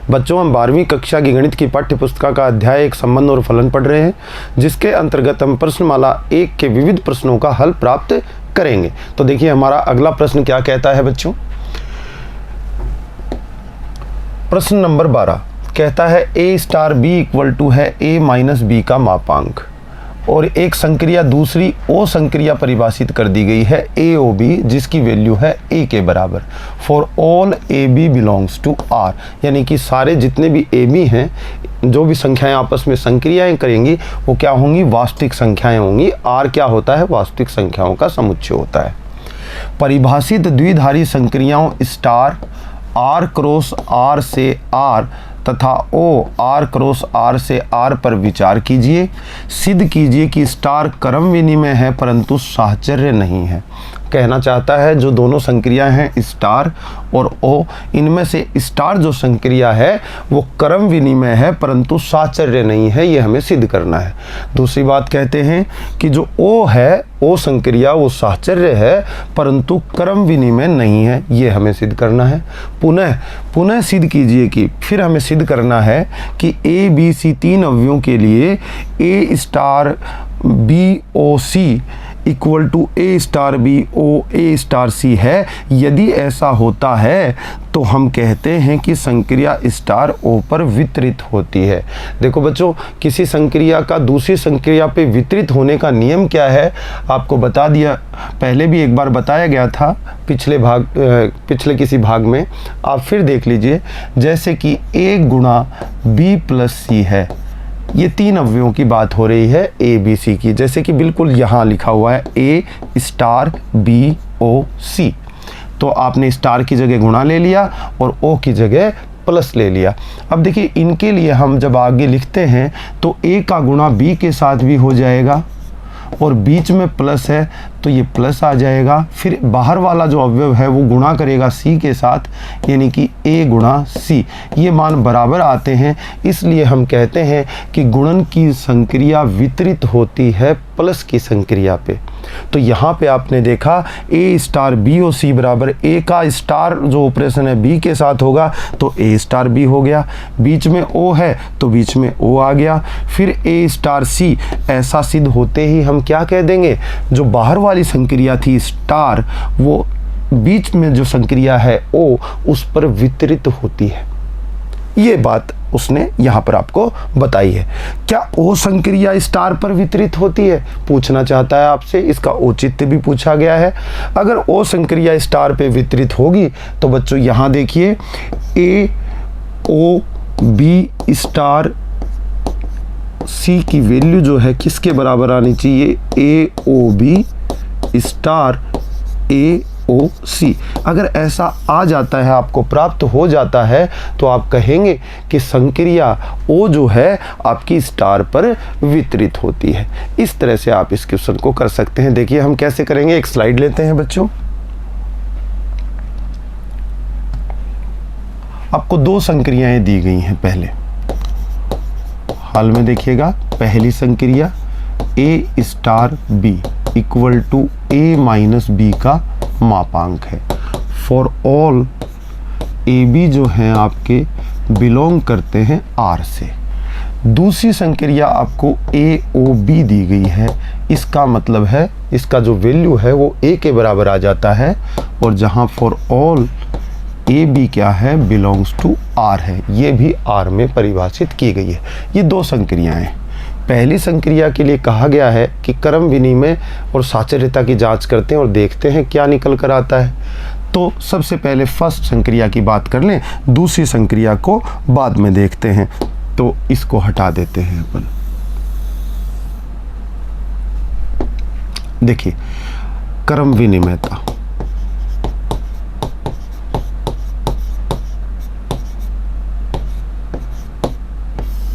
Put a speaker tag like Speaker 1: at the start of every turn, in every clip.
Speaker 1: बच्चों, हम 12वीं कक्षा की गणित की पाठ्य पुस्तिका का अध्याय एक संबंध और फलन पढ़ रहे हैं, जिसके अंतर्गत हम प्रश्नमाला 1 के विविध प्रश्नों का हल प्राप्त करेंगे। तो देखिए हमारा अगला प्रश्न क्या कहता है बच्चों। प्रश्न नंबर 12 कहता है a star b equal to है a माइनस बी का मापांक, और एक संक्रिया दूसरी ओ संक्रिया परिभाषित कर दी गई है AOB, जिसकी वैल्यू है a के बराबर। For all AB belongs to R, यानी कि सारे जितने भी AB हैं, जो भी संख्याएं आपस में संक्रियाएं करेंगी वो क्या होंगी, वास्तविक संख्याएं होंगी। R क्या होता है, वास्तविक संख्याओं का समुच्चय होता है। परिभाषित द्विधारी संक्रियाओं स्टार R क्रॉस R से R तथा O R क्रॉस R से R पर विचार कीजिए। सिद्ध कीजिए कि स्टार क्रम विनिमय है परंतु साहचर्य नहीं है। कहना चाहता है जो दोनों संक्रिया हैं स्टार और O, इनमें से स्टार जो संक्रिया है वो क्रम विनिमय है परंतु साहचर्य नहीं है, ये हमें सिद्ध करना है। दूसरी बात कहते हैं कि जो O है, O संक्रिया वो साहचर्य है परंतु क्रम विनिमय नहीं है, ये हमें सिद्ध करना है। पुनः सिद्ध कीजिए कि, फिर हमें सिद्ध करना है कि A B C तीन अवयवों के लिए A star B O C equal to A star B O A star C है। यदि ऐसा होता है तो हम कहते हैं कि संक्रिया स्टार O पर वितरित होती है। देखो बच्चों, किसी संक्रिया का दूसरी संक्रिया पे वितरित होने का नियम क्या है आपको बता दिया, पहले भी एक बार बताया गया था पिछले किसी भाग में, आप फिर देख लीजिए। जैसे कि A गुणा B प्लस C है, ये तीन अवयवों की बात हो रही है A B C की, जैसे कि बिल्कुल यहाँ लिखा हुआ है A star B O C। तो आपने स्टार की जगह गुणा ले लिया और O की जगह प्लस ले लिया। अब देखिए इनके लिए हम जब आगे लिखते हैं तो A का गुणा B के साथ भी हो जाएगा और बीच में प्लस है तो ये प्लस आ जाएगा। फिर बाहर वाला जो अवयव है वो गुणा करेगा C के साथ, यानी कि A गुणा C। ये मान बराबर आते हैं, इसलिए हम कहते हैं कि गुणन की संक्रिया वितरित होती है प्लस की संक्रिया पे। तो यहाँ पे आपने देखा A star B O C बराबर A का स्टार जो ऑपरेशन है B के साथ होगा तो A स्टार B हो गया, बीच में O है तो बीच में O आ गया। फिर A स्टार C, ऐसा सिद्ध होते ही हम क्या कह देंगे, जो बाहर वाली संक्रिया थी स्टार वो बीच में जो संक्रिया है O उस पर वितरित होती है। ये बात उसने यहाँ पर आपको बताई है। क्या O संक्रिया स्टार पर वितरित होती है, पूछना चाहता है आपसे, इसका औचित्य भी पूछा गया है। अगर O संक्रिया स्टार पे वितरित होगी तो बच्चों यहाँ देखिए A O B star C की वैल्यू जो है किसके बराबर आनी चाहिए, A O B star A O C। अगर ऐसा आ जाता है, आपको प्राप्त हो जाता है, तो आप कहेंगे कि संक्रिया O जो है आपकी स्टार पर वितरित होती है। इस तरह से आप इस क्वेश्चन को कर सकते हैं। देखिए हम कैसे करेंगे, एक स्लाइड लेते हैं बच्चों। आपको दो संक्रियाएं दी गई हैं पहले हाल में, देखिएगा पहली संक्रिया A star B equal to A minus B का मापांक है। फॉर ऑल AB जो हैं आपके बिलोंग करते हैं R से। दूसरी संक्रिया आपको AOB दी गई है, इसका मतलब है इसका जो वैल्यू है वो A के बराबर आ जाता है, और जहां फॉर ऑल AB क्या है, बिलोंग्स टू R है, ये भी R में परिभाषित की गई है। ये दो संक्रियाएं हैं। पहली संक्रिया के लिए कहा गया है कि क्रम विनिमय और साहचर्यता की जांच करते हैं और देखते हैं क्या निकल कर आता है। तो सबसे पहले फर्स्ट संक्रिया की बात कर लें, दूसरी संक्रिया को बाद में देखते हैं। तो इसको हटा देते हैं अपन। देखिए क्रम विनिमयता,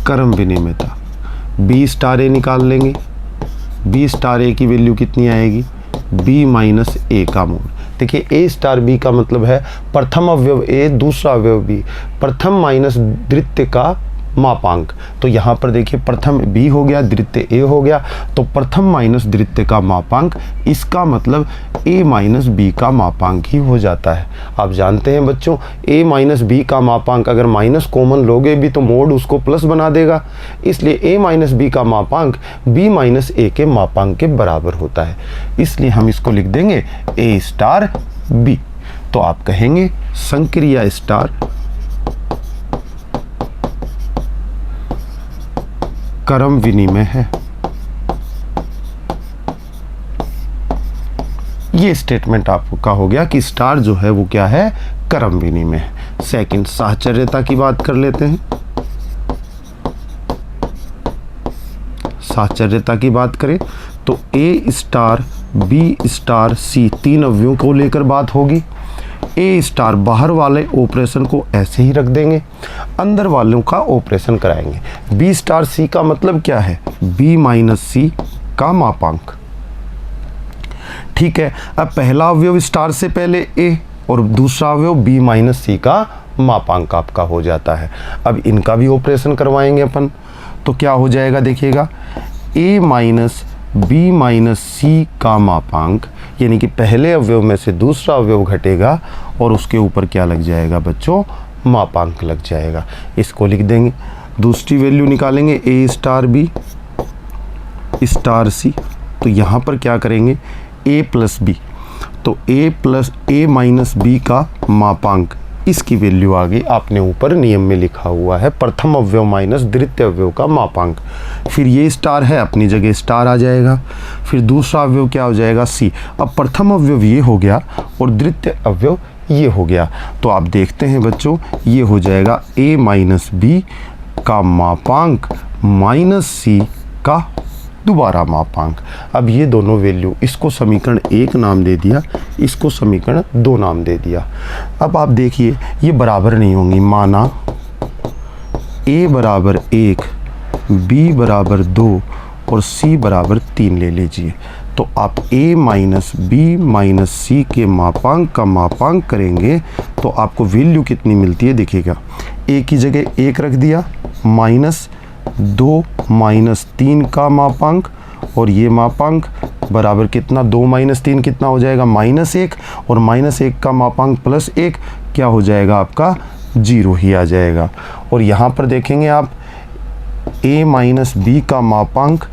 Speaker 1: क्रम विनिमयता B स्टार A निकाल लेंगे। B स्टार A की वैल्यू कितनी आएगी, B माइनस A का मूल। देखिए A स्टार B का मतलब है प्रथम अवयव A दूसरा अवयव B, प्रथम माइनस द्वितीय का मापांक। तो यहाँ पर देखिए प्रथम b हो गया, द्वितीय a हो गया, तो प्रथम माइनस द्वितीय का मापांक, इसका मतलब a माइनस b का मापांक ही हो जाता है। आप जानते हैं बच्चों, a माइनस b का मापांक अगर माइनस कॉमन लोगे भी तो मोड उसको प्लस बना देगा, इसलिए a माइनस b का मापांक b माइनस a के मापांक के बराबर होता है। इसलिए हम इसको लिख देंगे a स्टार b। तो आप कहेंगे संक्रिया स्टार क्रम विनिमय है। ये स्टेटमेंट आपका हो गया कि स्टार जो है वो क्या है, क्रम विनिमय है। सेकंड, साहचर्यता की बात कर लेते हैं। साहचर्यता की बात करें तो a star b star c तीन अवयवों को लेकर बात होगी। ए स्टार बाहर वाले ऑपरेशन को ऐसे ही रख देंगे, अंदर वालों का ऑपरेशन कराएंगे। बी स्टार सी का मतलब क्या है, बी माइनस सी का मापांक। ठीक है, अब पहला अवयव स्टार से पहले ए और दूसरा अवयव बी माइनस सी का मापांक आपका हो जाता है। अब इनका भी ऑपरेशन करवाएंगे अपन, तो क्या हो जाएगा देखिएगा, ए माइनस बी माइनस सी का मापांक, यानी कि पहले अवयव में से दूसरा अवयव घटेगा और उसके ऊपर क्या लग जाएगा बच्चों, मापांक लग जाएगा। इसको लिख देंगे। दूसरी वैल्यू निकालेंगे ए स्टार बी स्टार सी, तो यहाँ पर क्या करेंगे, ए प्लस बी, तो ए प्लस ए माइनस बी का मापांक, इसकी वैल्यू आगे आपने ऊपर नियम में लिखा हुआ है, प्रथम अवयव माइनस द्वितीय अवयव का मापांक। फिर ये स्टार है, अपनी जगह स्टार आ जाएगा। फिर दूसरा अवयव क्या हो जाएगा, सी। अब प्रथम अवयव ये हो गया और द्वितीय अवयव ये हो गया, तो आप देखते हैं बच्चों ये हो जाएगा ए माइनस बी का मापांक माइनस सी का दोबारा मापांक। अब ये दोनों वैल्यू, इसको समीकरण 1 नाम दे दिया, इसको समीकरण 2 नाम दे दिया। अब आप देखिए ये बराबर नहीं होंगी, माना a बराबर 1, b बराबर 2 और c बराबर 3 ले लीजिए। तो आप a माइनस बी माइनस सी के मापांक का मापांक करेंगे तो आपको वैल्यू कितनी मिलती है देखिएगा, a की जगह 1 रख दिया, माइनस 2 माइनस 3 का मापांक, और ये मापांक बराबर कितना, 2 माइनस 3 कितना हो जाएगा, माइनस 1, और माइनस 1 का मापांक प्लस 1 क्या हो जाएगा आपका, 0 ही आ जाएगा। और यहाँ पर देखेंगे आप a माइनस बी का मापांक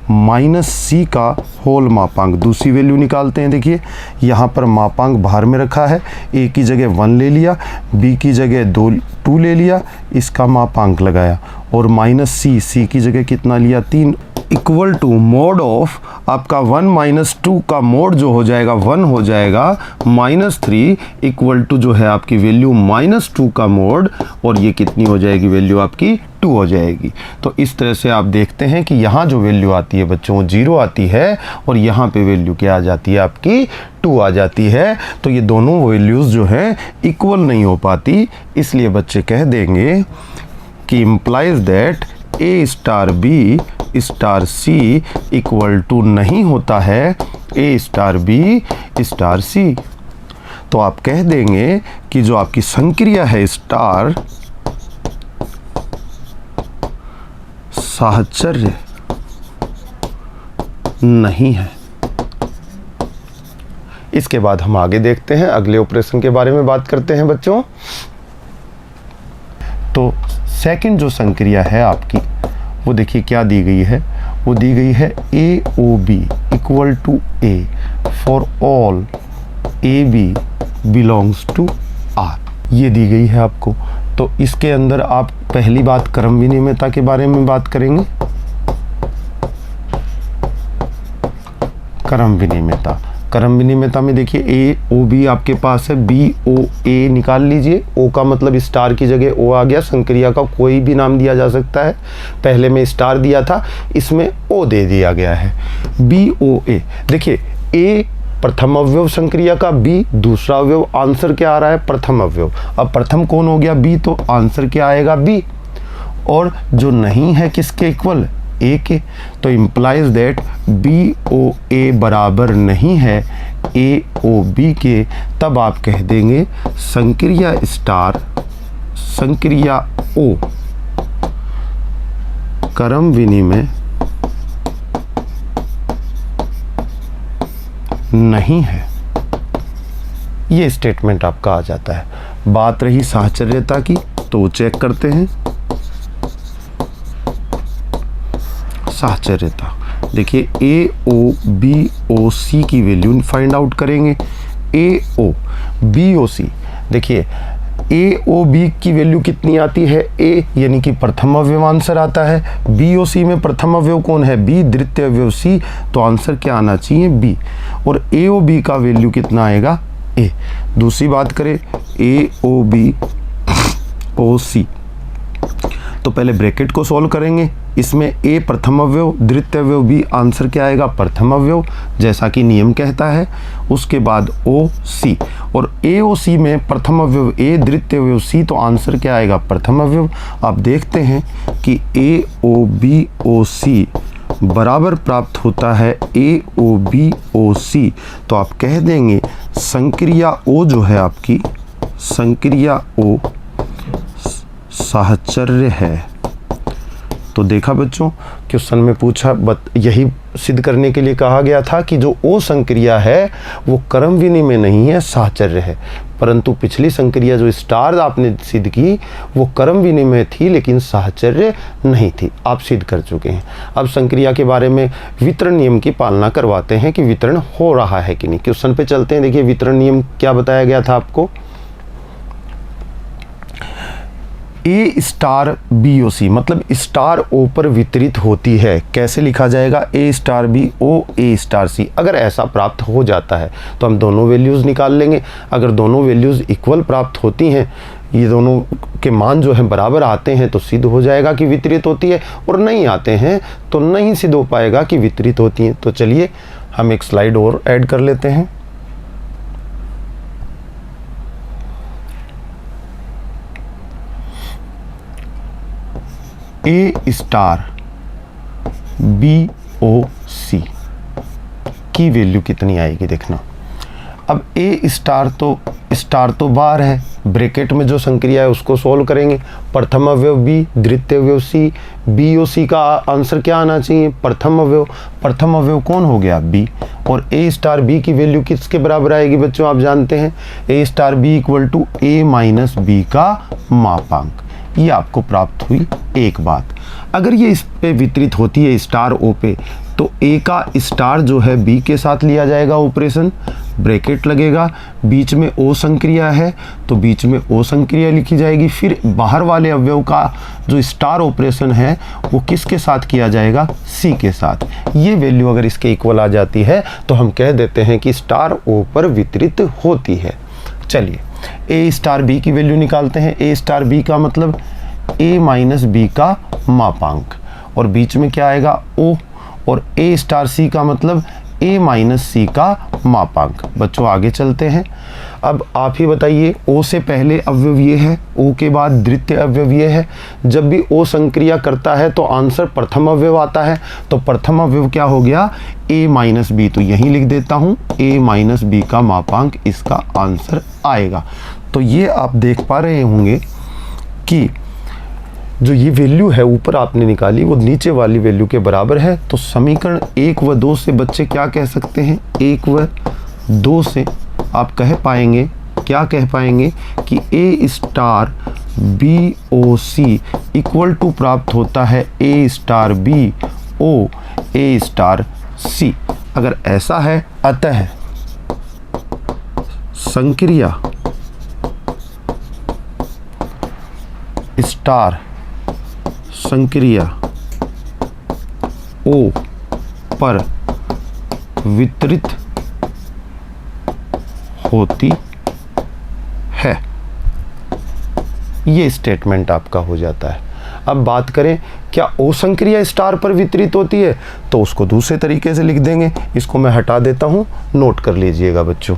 Speaker 1: माइनस सी का होल मापांक, दूसरी वैल्यू निकालते हैं। देखिए यहाँ पर मापांक बाहर में रखा है, a की जगह 1 ले लिया, b की जगह 2 ले लिया, इसका मापांक लगाया, और माइनस सी की जगह कितना लिया, 3, इक्वल टू मोड ऑफ आपका 1 माइनस 2 का मोड जो हो जाएगा 1 हो जाएगा, माइनस 3 इक्वल टू जो है आपकी वैल्यू माइनस 2 का मोड, और ये कितनी हो जाएगी वैल्यू आपकी 2 हो जाएगी। तो इस तरह से आप देखते हैं कि यहाँ जो वैल्यू आती है बच्चों 0 आती है, और यहाँ पे वैल्यू क्या आ जाती है आपकी 2 आ जाती है। तो ये दोनों वैल्यूज़ जो हैं इक्वल नहीं हो पाती, इसलिए बच्चे कह देंगे कि implies that A star B star C equal to नहीं होता है A star B star C. तो आप कह देंगे कि जो आपकी संक्रिया है स्टार साहचर्य नहीं है। इसके बाद हम आगे देखते हैं, अगले ऑपरेशन के बारे में बात करते हैं बच्चों। तो सेकंड जो संक्रिया है आपकी वो देखिए क्या दी गई है, वो दी गई है A O B equal to A for all A B belongs to R, ये दी गई है आपको। तो इसके अंदर आप पहली बात क्रम विनिमयता के बारे में बात करेंगे। क्रम विनिमयता, क्रम विनिमयता में देखिए ए ओ बी आपके पास है, बी ओ ए निकाल लीजिए। ओ का मतलब स्टार की जगह ओ आ गया, संक्रिया का कोई भी नाम दिया जा सकता है, पहले में स्टार दिया था, इसमें ओ दे दिया गया है, बी ओ ए। देखिए ए प्रथम अवयव संक्रिया का, बी दूसरा अवयव, आंसर क्या आ रहा है प्रथम अवयव। अब प्रथम कौन हो गया बी, तो आंसर क्या आएगा बी, और जो नहीं है किसके इक्वल, ए के। तो इम्प्लाइज दैट बी ओ ए बराबर नहीं है ए ओ बी के, तब आप कह देंगे संक्रिया स्टार संक्रिया ओ क्रम विनिमय नहीं है। ये स्टेटमेंट आपका आ जाता है। बात रही साहचर्यता की, तो चेक करते हैं। साहचर्यता देखिए, ए ओ बी ओ सी की वैल्यू फाइंड आउट करेंगे। ए ओ बी ओ सी, देखिए ए ओ बी की वैल्यू कितनी आती है? ए यानी कि प्रथम अवयव आंसर आता है। बी ओ सी में प्रथम अवयव कौन है? बी। द्वितीय अवयव सी, तो आंसर क्या आना चाहिए? बी। और ए ओ बी का वैल्यू कितना आएगा? ए। दूसरी बात करें, ए ओ बी ओ सी, तो पहले ब्रैकेट को सॉल्व करेंगे। इसमें ए प्रथम अवयव, द्वितीय अवयव बी, आंसर क्या आएगा? प्रथम अवयव, जैसा कि नियम कहता है। उसके बाद ओ सी, और ए ओ सी में प्रथम अवयव ए, द्वितीय अवयव सी, तो आंसर क्या आएगा? प्रथम अवयव। आप देखते हैं कि ए ओ बी ओ सी बराबर प्राप्त होता है ए ओ बी ओ सी, तो आप कह देंगे संक्रिया ओ जो है आपकी, संक्रिया ओ साहचर्य है। तो देखा बच्चों, क्वेश्चन में पूछा, यही सिद्ध करने के लिए कहा गया था कि जो ओ संक्रिया है वो क्रम विनिमय नहीं है, साहचर्य है। परंतु पिछली संक्रिया जो स्टार आपने सिद्ध की वो क्रम विनिमय थी, लेकिन साहचर्य नहीं थी। आप सिद्ध कर चुके हैं। अब संक्रिया के बारे में वितरण नियम की पालना करवाते हैं कि वितरण हो रहा है कि नहीं। क्वेश्चन पे चलते हैं। देखिए वितरण नियम क्या बताया गया था आपको। ए स्टार बी ओ सी मतलब स्टार ओ पर वितरित होती है। कैसे लिखा जाएगा? ए star B O A star C. अगर ऐसा प्राप्त हो जाता है तो हम दोनों वैल्यूज़ निकाल लेंगे। अगर दोनों वैल्यूज़ इक्वल प्राप्त होती हैं, ये दोनों के मान जो है बराबर आते हैं, तो सिद्ध हो जाएगा कि वितरित होती है, और नहीं आते हैं तो नहीं सिद्ध हो पाएगा कि वितरित होती हैं। तो चलिए हम एक स्लाइड और ऐड कर लेते हैं। ए स्टार बी ओ सी की वैल्यू कितनी आएगी देखना। अब ए स्टार तो बाहर है, ब्रैकेट में जो संक्रिया है उसको सॉल्व करेंगे। प्रथम अवयव बी, द्वितीय अवयव सी, बी ओ सी का आंसर क्या आना चाहिए? प्रथम अवयव। प्रथम अवयव कौन हो गया? बी। और ए स्टार बी की वैल्यू किसके बराबर आएगी बच्चों? आप जानते हैं A star B equal to A minus B का मापांक। ये आपको प्राप्त हुई एक बात। अगर ये इस पे वितरित होती है स्टार ओ पे, तो ए का स्टार जो है बी के साथ लिया जाएगा ऑपरेशन, ब्रैकेट लगेगा, बीच में ओ संक्रिया है तो बीच में ओ संक्रिया लिखी जाएगी। फिर बाहर वाले अवयव का जो स्टार ऑपरेशन है वो किसके साथ किया जाएगा? सी के साथ। ये वैल्यू अगर इसके इक्वल आ जाती है तो हम कह देते हैं कि स्टार ओ पर वितरित होती है। चलिए ए स्टार बी की वैल्यू निकालते हैं। ए स्टार बी का मतलब ए माइनस बी का मापांक, और बीच में क्या आएगा? ओ। और ए स्टार सी का मतलब ए माइनस सी का मापांक। बच्चों आगे चलते हैं। अब आप ही बताइए, ओ से पहले अवयव ये है, ओ के बाद द्वितीय अवयव ये है। जब भी ओ संक्रिया करता है तो आंसर प्रथम अवयव आता है, तो प्रथम अवयव क्या हो गया? ए माइनस बी। तो यहीं लिख देता हूँ ए माइनस बी का मापांक इसका आंसर आएगा। तो ये आप देख पा रहे होंगे कि जो ये वैल्यू है ऊपर आपने निकाली वो नीचे वाली वैल्यू के बराबर है। तो समीकरण 1 व 2 से बच्चे क्या कह सकते हैं? 1 व 2 से आप कह पाएंगे, क्या कह पाएंगे कि A star B O C equal to प्राप्त होता है A star B O A star C. अगर ऐसा है, अतः संक्रिया स्टार संक्रिया ओ पर वितरित होती है। ये स्टेटमेंट आपका हो जाता है। अब बात करें क्या ओ संक्रिया स्टार पर वितरित होती है, तो उसको दूसरे तरीके से लिख देंगे। इसको मैं हटा देता हूं, नोट कर लीजिएगा बच्चों।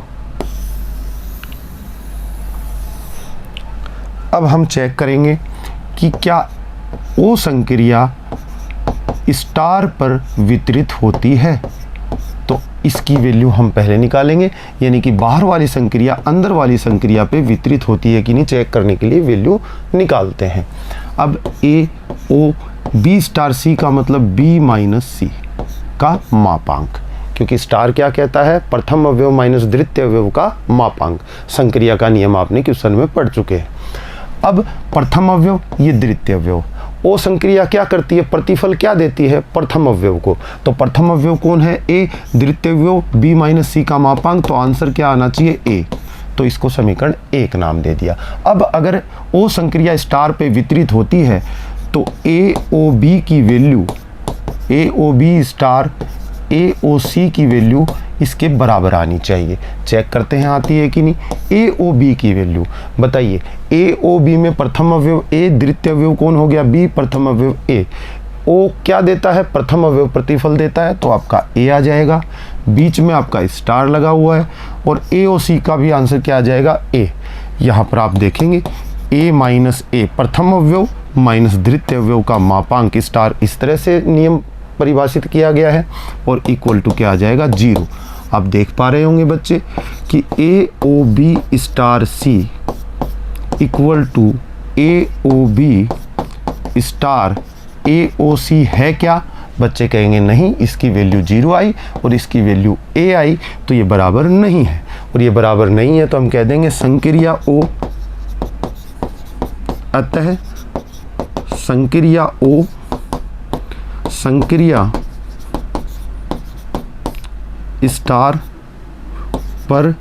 Speaker 1: अब हम चेक करेंगे कि क्या ओ संक्रिया स्टार पर वितरित होती है। तो इसकी वैल्यू हम पहले निकालेंगे, यानी कि बाहर वाली संक्रिया अंदर वाली संक्रिया पे वितरित होती है कि नहीं, चेक करने के लिए वैल्यू निकालते हैं। अब ए ओ बी स्टार सी का मतलब बी माइनस सी का मापांक, क्योंकि स्टार क्या कहता है, प्रथम अवयव माइनस द्वितीय अवयव का मापांक। संक्रिया का नियम आपने क्वेश्चन में पढ़ चुके हैं। अब प्रथम अवयव, ये द्वितीय अवयव। ओ संक्रिया क्या करती है, प्रतिफल क्या देती है, प्रथम अवयव को। तो प्रथम अवयव कौन है, ए, द्वितीय अवयव बी माइनस सी का मापांक, तो आंसर क्या आना चाहिए, ए। तो इसको समीकरण 1 नाम दे दिया। अब अगर ओ संक्रिया स्टार पे वितरित होती है तो ए ओ बी की value, A O B star A O सी की वैल्यू इसके बराबर आनी चाहिए। चेक करते हैं आती है कि नहीं। ए ओ बी की वैल्यू बताइए, ए ओ बी में प्रथम अवयव ए, द्वितीय अवयव कौन हो गया, बी, प्रथम अवयव ए। ओ क्या देता है, प्रथम अवयव प्रतिफल देता है, तो आपका ए आ जाएगा। बीच में आपका स्टार लगा हुआ है और ए ओ सी का भी आंसर क्या आ जाएगा, ए। यहाँ पर आप देखेंगे ए माइनस ए, प्रथम अवयव माइनस द्वितीय अवयव का मापांक स्टार, इस तरह से नियम परिभाषित किया गया है और इक्वल टू क्या आ जाएगा, 0। आप देख पा रहे होंगे बच्चे कि A O B star C equal to A O B star A O C है क्या। बच्चे कहेंगे नहीं, इसकी वैल्यू 0 आई और इसकी वैल्यू ए आई, तो ये बराबर नहीं है। और ये बराबर नहीं है तो हम कह देंगे संक्रिया ओ, अतः संक्रिया ओ, संक्रिया स्टार पर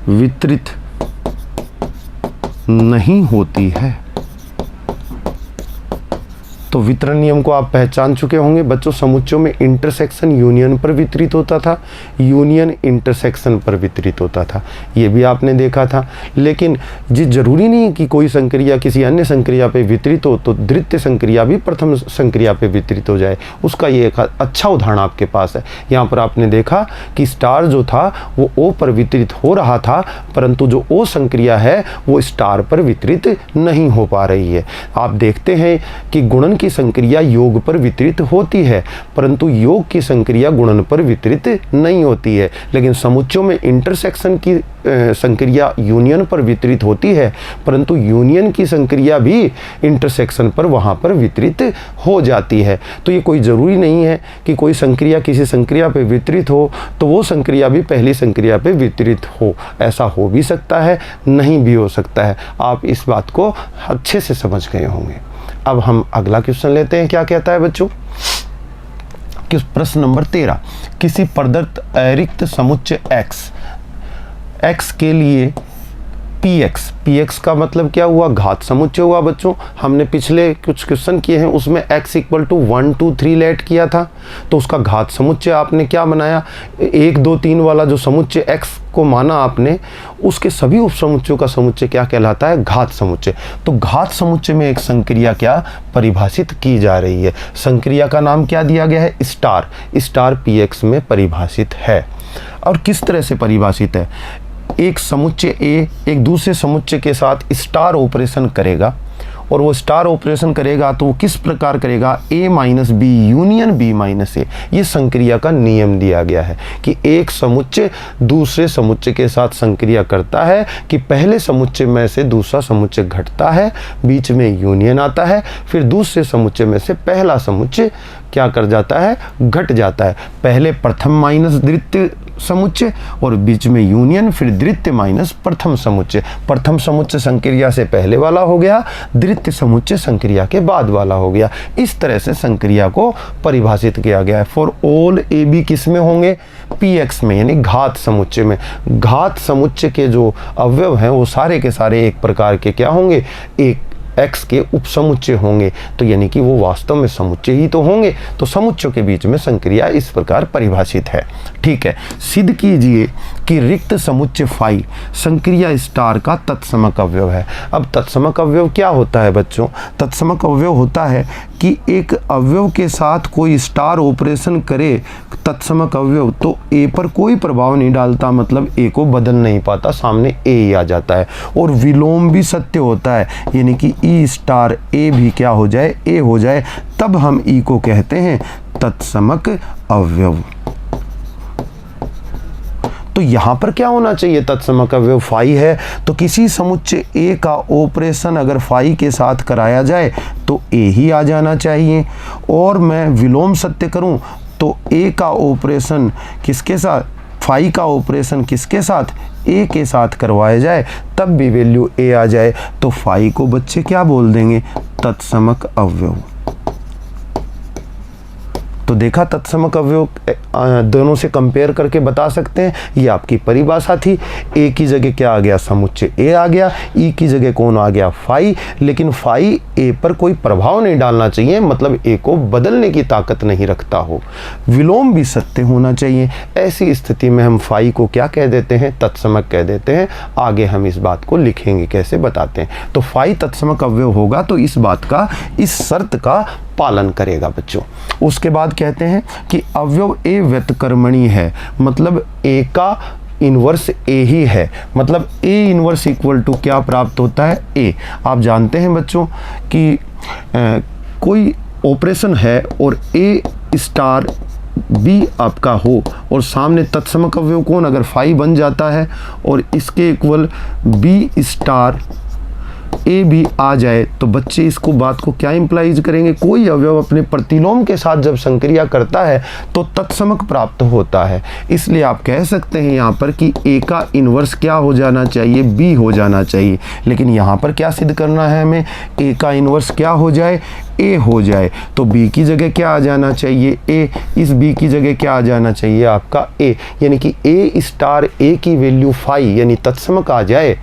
Speaker 1: वितरित नहीं होती है। तो वितरण नियम को आप पहचान चुके होंगे बच्चों। समुच्चयों में इंटरसेक्शन यूनियन पर वितरित होता था, यूनियन इंटरसेक्शन पर वितरित होता था, ये भी आपने देखा था। लेकिन ये जरूरी नहीं कि कोई संक्रिया किसी अन्य संक्रिया पे वितरित हो तो द्वितीय संक्रिया भी प्रथम संक्रिया पे वितरित हो जाए। उसका ये एक अच्छा उदाहरण आपके पास है। यहाँ पर आपने देखा कि स्टार जो था वो ओ पर वितरित हो रहा था, परंतु जो ओ संक्रिया है वो स्टार पर वितरित नहीं हो पा रही है। आप देखते हैं कि गुणन की संक्रिया योग पर वितरित होती है, परंतु योग की संक्रिया गुणन पर वितरित नहीं होती है। लेकिन समुच्चयों में इंटरसेक्शन की संक्रिया यूनियन पर वितरित होती है, परंतु यूनियन की संक्रिया भी इंटरसेक्शन पर वहाँ पर वितरित हो जाती है। तो ये कोई ज़रूरी नहीं है कि कोई संक्रिया किसी संक्रिया पे वितरित हो तो वो संक्रिया भी पहली संक्रिया पे वितरित हो। ऐसा हो भी सकता है, नहीं भी हो सकता है। आप इस बात को अच्छे से समझ गए होंगे। अब हम अगला क्वेश्चन लेते हैं। क्या कहता है बच्चों, कि प्रश्न नंबर 13, किसी प्रदत्त अरिक्त समुच्चय x के लिए px का मतलब क्या हुआ, घात समुच्चय हुआ। बच्चों हमने पिछले कुछ क्वेश्चन किए हैं उसमें x इक्वल टू 1 2 3 लेट किया था, तो उसका घात समुच्चय आपने क्या बनाया, 1 2 3 वाला जो समुच्चय x को माना आपने, उसके सभी उप समुच्चयों का समुच्चय क्या कहलाता है, घात समुच्चय। तो घात समुच्चय में एक संक्रिया क्या परिभाषित की जा रही है। संक्रिया का नाम क्या दिया गया है, स्टार px में परिभाषित है। और किस तरह से परिभाषित है, एक समुच्चय ए एक दूसरे समुच्चय के साथ स्टार ऑपरेशन करेगा, और वो स्टार ऑपरेशन करेगा तो वो किस प्रकार करेगा, a minus B union b minus A. ये संक्रिया का नियम दिया गया है कि एक समुच्चय दूसरे समुच्चय के साथ संक्रिया करता है कि पहले समुच्चय में से दूसरा समुच्चय घटता है, बीच में यूनियन आता है, फिर दूसरे समुच्चय में से पहला समुच्चय क्या कर जाता है, घट जाता है। पहले प्रथम माइनस द्वितीय समुच्चय और बीच में यूनियन, फिर द्वितीय माइनस प्रथम समुच्चय। प्रथम समुच्चय संक्रिया से पहले वाला हो गया, द्वितीय समुच्चय संक्रिया के बाद वाला हो गया। इस तरह से संक्रिया को परिभाषित किया गया है। फॉर ऑल ए बी किस में होंगे, px में, यानी घात समुच्चय में। घात समुच्चय के जो अवयव हैं वो सारे के सारे एक प्रकार के क्या होंगे, एक x के उपसमुच्चय होंगे। तो यानी कि वो वास्तव में समुच्चय ही तो होंगे। तो समुच्चयों के बीच में संक्रिया इस प्रकार परिभाषित है। ठीक है, सिद्ध कीजिए कि रिक्त समुच्चय फाई संक्रिया स्टार का तत्समक अवयव है। अब तत्समक अवयव क्या होता है बच्चों, तत्समक अवयव होता है कि एक अवयव के साथ कोई स्टार ऑपरेशन करे तत्समक अवयव, तो ए पर कोई प्रभाव नहीं डालता, मतलब ए को बदल नहीं पाता, सामने ए ही आ जाता है। और विलोम भी सत्य होता है, यानी कि ई स्टार ए भी क्या हो जाए, ए हो जाए, तब हम ई को कहते हैं तत्समक अवयव। तो यहाँ पर क्या होना चाहिए, तत्समक अवयव फाई है, तो किसी समुच्चय ए का ऑपरेशन अगर फाई के साथ कराया जाए तो ए ही आ जाना चाहिए। और मैं विलोम सत्य करूँ तो ए का ऑपरेशन किसके साथ, फाई का ऑपरेशन किसके साथ, ए के साथ करवाया जाए तब भी वैल्यू ए आ जाए, तो फाई को बच्चे क्या बोल देंगे, तत्समक अवयव। तो देखा, तत्समक अवयव दोनों से कंपेयर करके बता सकते हैं। ये आपकी परिभाषा थी। ए की जगह क्या आ गया, समुच्चय ए आ गया, ई की जगह कौन आ गया, फाई। लेकिन फाई ए पर कोई प्रभाव नहीं डालना चाहिए, मतलब ए को बदलने की ताकत नहीं रखता हो। विलोम भी सत्य होना चाहिए। ऐसी स्थिति में हम फाई को क्या कह देते हैं, तत्समक कह देते हैं। आगे हम इस बात को लिखेंगे, कैसे बताते हैं। तो फाई तत्समक अवयव होगा तो इस बात का, इस शर्त का पालन करेगा बच्चों। उसके बाद कहते हैं कि अवयव ए व्युत्क्रमणीय है, मतलब ए का इन्वर्स ए ही है, मतलब ए इन्वर्स इक्वल टू क्या प्राप्त होता है, ए। आप जानते हैं बच्चों कि कोई ऑपरेशन है और ए स्टार बी आपका हो और सामने तत्समक अवयव कौन, अगर फाई बन जाता है और इसके इक्वल बी स्टार ए भी आ जाए, तो बच्चे इसको बात को क्या इंप्लाइज करेंगे, कोई अवयव अपने प्रतिलोम के साथ जब संक्रिया करता है तो तत्समक प्राप्त होता है। इसलिए आप कह सकते हैं यहाँ पर कि ए का इन्वर्स क्या हो जाना चाहिए, बी हो जाना चाहिए। लेकिन यहाँ पर क्या सिद्ध करना है हमें, ए का इन्वर्स क्या हो जाए, ए हो जाए। तो बी की जगह क्या आ जाना चाहिए, ए। इस बी की जगह क्या आ जाना चाहिए आपका, ए। यानी कि ए स्टार ए की वैल्यू फाई यानी तत्समक आ जाए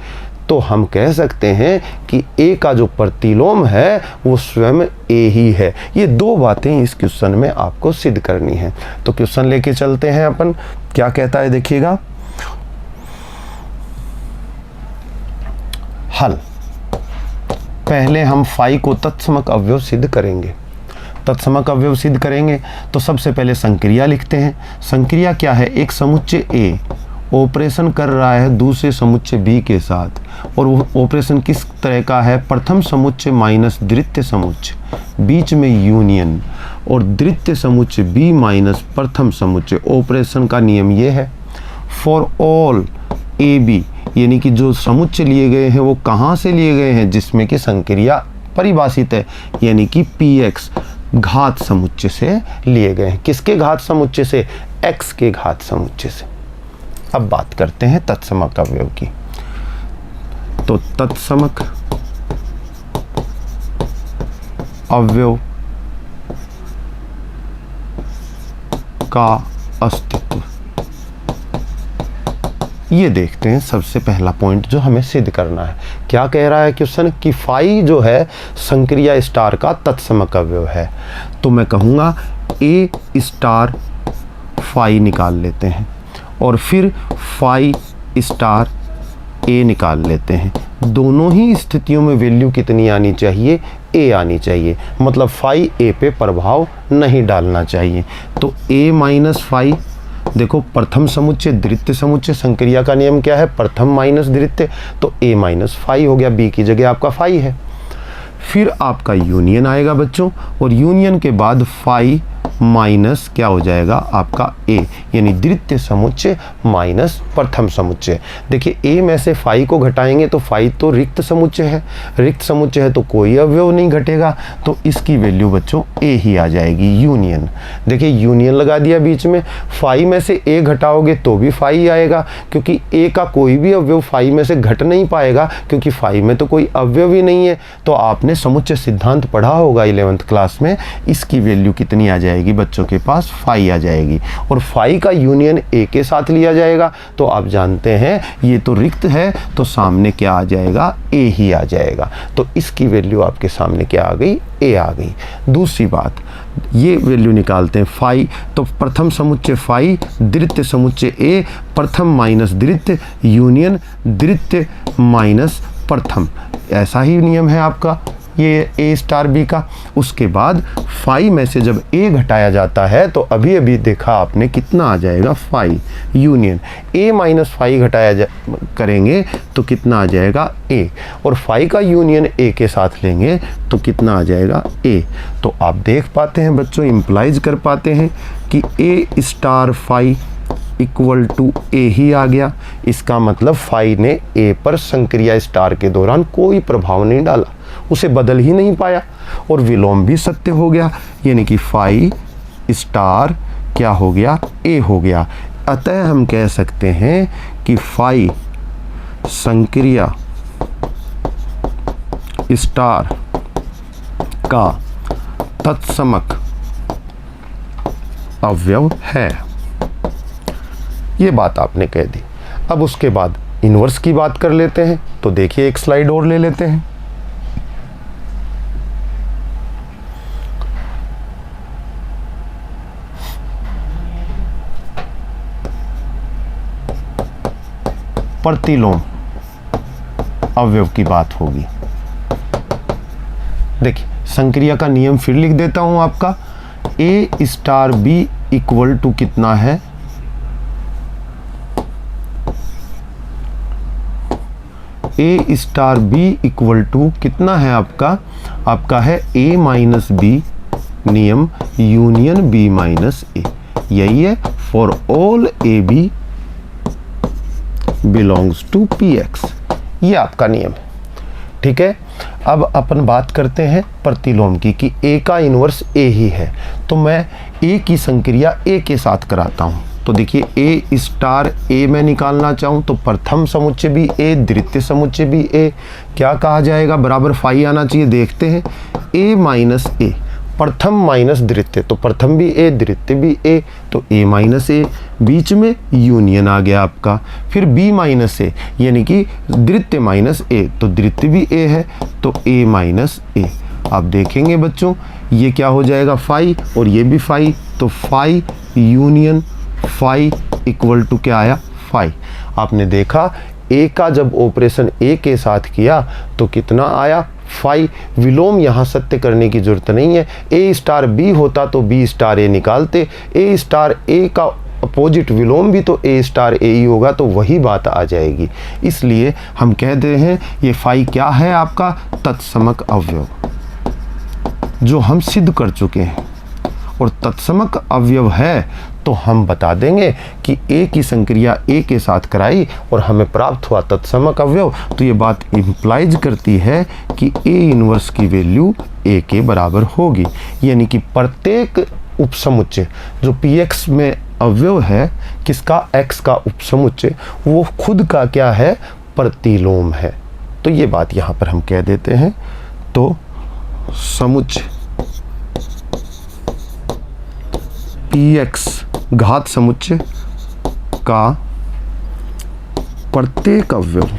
Speaker 1: तो हम कह सकते हैं कि ए का जो प्रतिलोम है वो स्वयं ए ही है। ये दो बातें इस क्वेश्चन में आपको सिद्ध करनी है। तो क्वेश्चन लेके चलते हैं अपन, क्या कहता है देखिएगा। हल, पहले हम फाई को तत्समक अवयव सिद्ध करेंगे। तत्समक अवयव सिद्ध करेंगे तो सबसे पहले संक्रिया लिखते हैं। संक्रिया क्या है, एक समुच्चय ए ऑपरेशन कर रहा है दूसरे समुच्चय बी के साथ, और वो ऑपरेशन किस तरह का है, प्रथम समुच्चय माइनस द्वितीय समुच्चय, बीच में यूनियन, और द्वितीय समुच्चय बी माइनस प्रथम समुच्चय। ऑपरेशन का नियम ये है, फॉर ऑल ए बी, यानी कि जो समुच्चय लिए गए हैं वो कहाँ से लिए गए हैं, जिसमें कि संक्रिया परिभाषित है, यानी कि पी एक्स घात समुच्चय से लिए गए हैं। किसके घात समुच्चय से, एक्स के घात समुच्चय से। अब बात करते हैं तत्समक अवयव की। तो तत्समक अवयव का अस्तित्व, ये देखते हैं। सबसे पहला पॉइंट जो हमें सिद्ध करना है, क्या कह रहा है क्वेश्चन कि फाई जो है संक्रिया स्टार का तत्समक अवयव है। तो मैं कहूँगा ए स्टार फाई निकाल लेते हैं और फिर फाई स्टार ए निकाल लेते हैं। दोनों ही स्थितियों में वैल्यू कितनी आनी चाहिए, ए आनी चाहिए, मतलब फाई ए पे प्रभाव नहीं डालना चाहिए। तो ए माइनस फाई, देखो प्रथम समुच्चय द्वितीय समुच्चय, संक्रिया का नियम क्या है, प्रथम माइनस द्वितीय, तो ए माइनस फाई हो गया, बी की जगह आपका फाई है। फिर आपका यूनियन आएगा बच्चों, और यूनियन के बाद फाई माइनस क्या हो जाएगा आपका ए, यानी द्वितीय समुच्चय माइनस प्रथम समुच्चय। देखिए ए में से फाई को घटाएंगे तो फाई तो रिक्त समुच्चय है, रिक्त समुच्चय है तो कोई अवयव नहीं घटेगा, तो इसकी वैल्यू बच्चों ए ही आ जाएगी, यूनियन। देखिए यूनियन लगा दिया बीच में, फाई में से ए घटाओगे तो भी फाई आएगा, क्योंकि ए का कोई भी अवयव फाई में से घट नहीं पाएगा, क्योंकि फाई में तो कोई अवयव ही नहीं है। तो आपने समुच्चय सिद्धांत पढ़ा होगा 11th क्लास में, इसकी वैल्यू कितनी आ जाएगी बच्चों के पास, फाई आ जाएगी। और फाई का यूनियन ए के साथ लिया जाएगा, तो आप जानते हैं ये तो रिक्त है, तो सामने क्या आ जाएगा, ए ही आ जाएगा। तो इसकी वैल्यू आपके सामने क्या आ गई, ए आ गई। दूसरी बात, ये वैल्यू निकालते हैं फाई, तो प्रथम समुच्चय फाई, द्वितीय समुच्चय ए, प्रथम माइनस द्वितीय, यूनियन द्वितीय माइनस प्रथम, ऐसा ही नियम है आपका ये ए स्टार बी का। उसके बाद फाई में से जब ए घटाया जाता है तो अभी अभी देखा आपने कितना आ जाएगा, phi union A minus phi घटाया करेंगे तो कितना आ जाएगा, ए, और फाई का यूनियन ए के साथ लेंगे तो कितना आ जाएगा, ए। तो आप देख पाते हैं बच्चों, इम्प्लाइज कर पाते हैं कि A star phi equal to ए ही आ गया। इसका मतलब फाई ने ए पर संक्रिया स्टार के दौरान कोई प्रभाव नहीं डाला, उसे बदल ही नहीं पाया और विलोम भी सत्य हो गया, यानी कि फाई स्टार क्या हो गया, ए हो गया। अतः हम कह सकते हैं कि फाई संक्रिया स्टार का तत्समक अवयव है। ये बात आपने कह दी। अब उसके बाद इन्वर्स की बात कर लेते हैं। तो देखिए एक स्लाइड और ले लेते हैं। प्रतिलोम अवयव की बात होगी। देखिए संक्रिया का नियम फिर लिख देता हूं आपका। A star B equal to कितना है, A star B equal to कितना है आपका है ए माइनस बी नियम यूनियन बी माइनस ए। यही है for all A B belongs to P X. ये आपका नियम है, ठीक है। अब अपन बात करते हैं प्रतिलोम की कि ए का इन्वर्स ए ही है। तो मैं ए की संक्रिया ए के साथ कराता हूँ। तो देखिए ए स्टार ए में निकालना चाहूँ तो प्रथम समुच्चय भी ए, द्वितीय समुच्चय भी ए, क्या कहा जाएगा, बराबर फाई आना चाहिए। देखते हैं ए माइनस ए, प्रथम माइनस द्वितीय, तो प्रथम भी ए द्वितीय भी ए, तो ए माइनस ए, बीच में यूनियन आ गया आपका। फिर बी माइनस ए यानी कि द्वितीय माइनस ए, तो द्वितीय भी ए है, तो ए माइनस ए। आप देखेंगे बच्चों ये क्या हो जाएगा फाई और ये भी फाई, तो phi union phi equal to क्या आया, फाई। आपने देखा ए का जब ऑपरेशन ए के साथ किया तो कितना आया, फाई। विलोम यहाँ सत्य करने की जरूरत नहीं है। ए स्टार बी होता तो बी स्टार ए निकालते, ए स्टार ए का अपोजिट विलोम भी तो ए स्टार ए ही होगा, तो वही बात आ जाएगी। इसलिए हम कहते हैं ये फाई क्या है आपका, तत्समक अवयव, जो हम सिद्ध कर चुके हैं। और तत्समक अवयव है तो हम बता देंगे कि ए की संक्रिया ए के साथ कराई और हमें प्राप्त हुआ तत्समक अवयव। तो ये बात इंप्लाइज करती है कि ए इनवर्स की वैल्यू ए के बराबर होगी, यानी कि प्रत्येक उपसमुच्चय जो पी एक्स में अवयव है किसका, एक्स का उपसमुच्चय, वो खुद का क्या है, प्रतिलोम है। तो ये बात यहाँ पर हम कह देते हैं। तो समुच्चय पी एक्स घात समुच्चय का प्रत्येक अवयव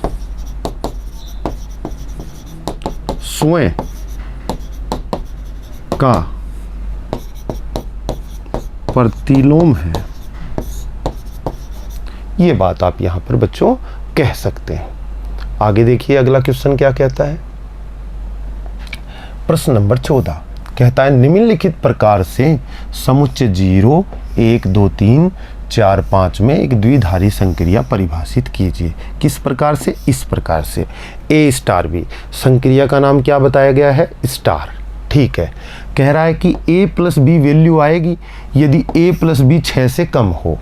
Speaker 1: स्वयं का प्रतिलोम है। ये बात आप यहां पर बच्चों कह सकते हैं। आगे देखिए अगला क्वेश्चन क्या कहता है। प्रश्न नंबर 14 कहता है निम्नलिखित प्रकार से समुच्चय 0, 1, 2, 3, 4, 5 में एक द्विधारी संक्रिया परिभाषित कीजिए। किस प्रकार से, इस प्रकार से। ए स्टार बी, संक्रिया का नाम क्या बताया गया है, स्टार, ठीक है। कह रहा है कि ए प्लस बी वैल्यू आएगी यदि ए प्लस बी 6 से कम हो।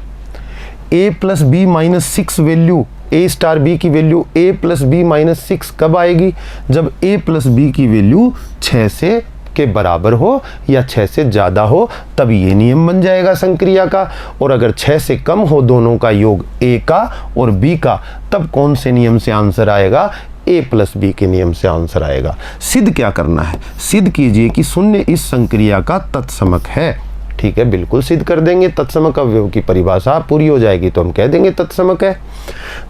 Speaker 1: ए प्लस बी माइनस 6 वैल्यू, ए स्टार बी की वैल्यू ए प्लस बी माइनस 6 कब आएगी, जब ए प्लस बी की वैल्यू 6 से के बराबर हो या 6 से ज़्यादा हो, तब ये नियम बन जाएगा संक्रिया का। और अगर 6 से कम हो दोनों का योग ए का और बी का, तब कौन से नियम से आंसर आएगा, ए प्लस बी के नियम से आंसर आएगा। सिद्ध क्या करना है, सिद्ध कीजिए कि शून्य इस संक्रिया का तत्समक है। ठीक है, बिल्कुल सिद्ध कर देंगे। तत्समक अवयव की परिभाषा पूरी हो जाएगी तो हम कह देंगे तत्समक है।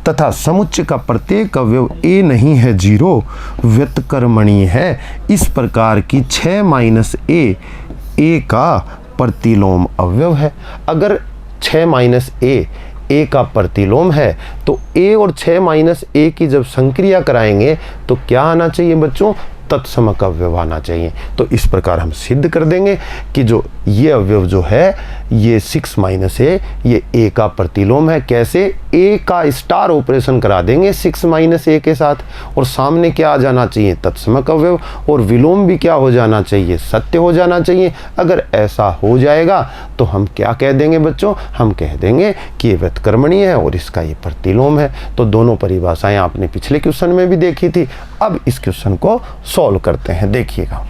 Speaker 1: तथा समुच्चय का प्रत्येक अवयव ए नहीं है 0, व्युत्क्रमणीय है। इस प्रकार की 6 माइनस ए का प्रतिलोम अवयव है। अगर 6 माइनस ए का प्रतिलोम है तो ए और 6 माइनस ए की जब संक्रिया कराएंगे तो क्या आना चाहिए बच्चों, तत्समक अवयव आना चाहिए। तो इस प्रकार हम सिद्ध कर देंगे कि जो ये अवयव जो है ये 6 माइनस ए, ये ए का प्रतिलोम है। कैसे? ए का स्टार ऑपरेशन करा देंगे 6 माइनस ए के साथ, और सामने क्या आ जाना चाहिए? तत्समक अवयव, और विलोम भी क्या हो जाना चाहिए? सत्य हो जाना चाहिए। अगर ऐसा हो जाएगा तो हम क्या कह देंगे बच्चों? हम कह देंगे कि ये व्युत्क्रमणीय है और इसका ये प्रतिलोम है। तो दोनों परिभाषाएं आपने पिछले क्वेश्चन में भी देखी थी। अब इस क्वेश्चन को सॉल्व करते हैं, देखिएगा।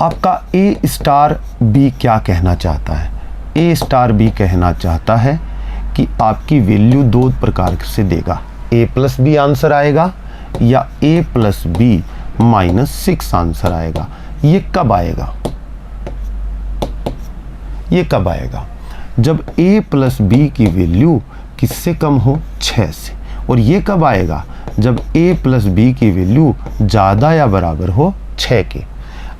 Speaker 1: आपका ए स्टार बी क्या कहना चाहता है? ए स्टार बी कहना चाहता है कि आपकी वैल्यू दो प्रकार से देगा, ए प्लस बी आंसर आएगा या ए प्लस बी -6 आंसर आएगा। ये कब आएगा? ये कब आएगा? जब ए प्लस बी की वैल्यू किससे कम हो? 6 से। और ये कब आएगा? जब ए प्लस बी की वैल्यू ज़्यादा या बराबर हो 6 के।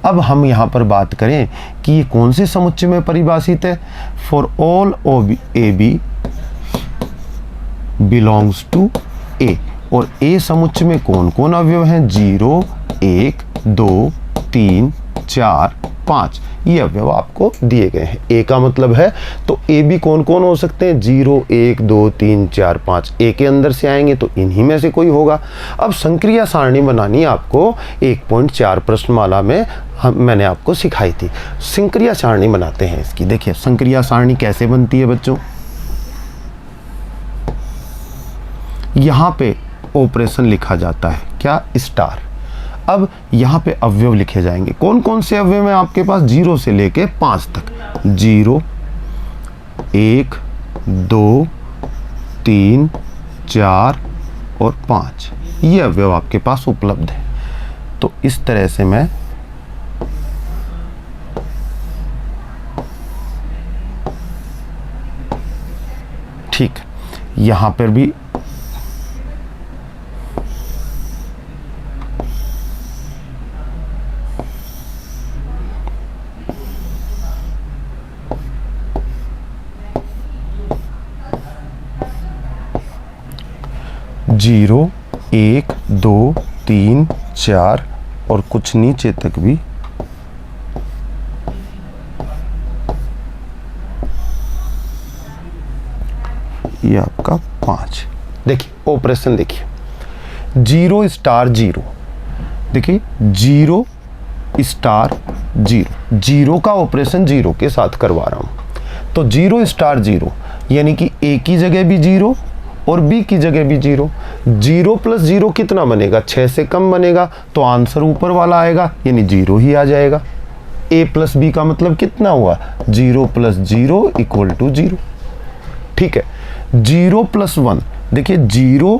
Speaker 1: अब हम यहाँ पर बात करें कि ये कौन से समुच्चय में परिभाषित है? For all of A B belongs to A. और ए समुच्चय में कौन कौन अवयव हैं? 0, 1, 2, 3, 4, 5 ये अवयव आपको दिए गए हैं। ए का मतलब है तो ए बी कौन कौन हो सकते हैं? 0, 1, 2, 3, 4, 5 ए के अंदर से आएंगे तो इन्हीं में से कोई होगा। अब संक्रिया सारणी बनानी आपको 1.4 प्रश्नमाला में मैंने आपको सिखाई थी। संक्रिया सारणी बनाते हैं इसकी। देखिए संक्रिया सारणी कैसे बनती है बच्चों। यहाँ पे ऑपरेशन लिखा जाता है क्या? स्टार। अब यहाँ पे अवयव लिखे जाएंगे। कौन कौन से अवयव हैं आपके पास? 0 से लेके 5 तक। 0, 1, 2, 3, 4 और 5 ये अवयव आपके पास उपलब्ध है। तो इस तरह से मैं ठीक यहाँ पर भी 0, 1, 2, 3, 4 और कुछ नीचे तक भी ये आपका 5। देखिए ऑपरेशन देखिए 0 स्टार 0। देखिए 0 स्टार 0, 0 का ऑपरेशन 0 के साथ करवा रहा हूँ। तो 0 स्टार 0 यानी कि ए की जगह भी 0 और बी की जगह भी 0। 0 प्लस 0 कितना बनेगा? 6 से कम बनेगा। तो आंसर ऊपर वाला आएगा यानी 0 ही आ जाएगा। ए प्लस बी का मतलब कितना हुआ? 0 प्लस 0 इक्वल टू 0। ठीक है। 0 प्लस 1 देखिए 0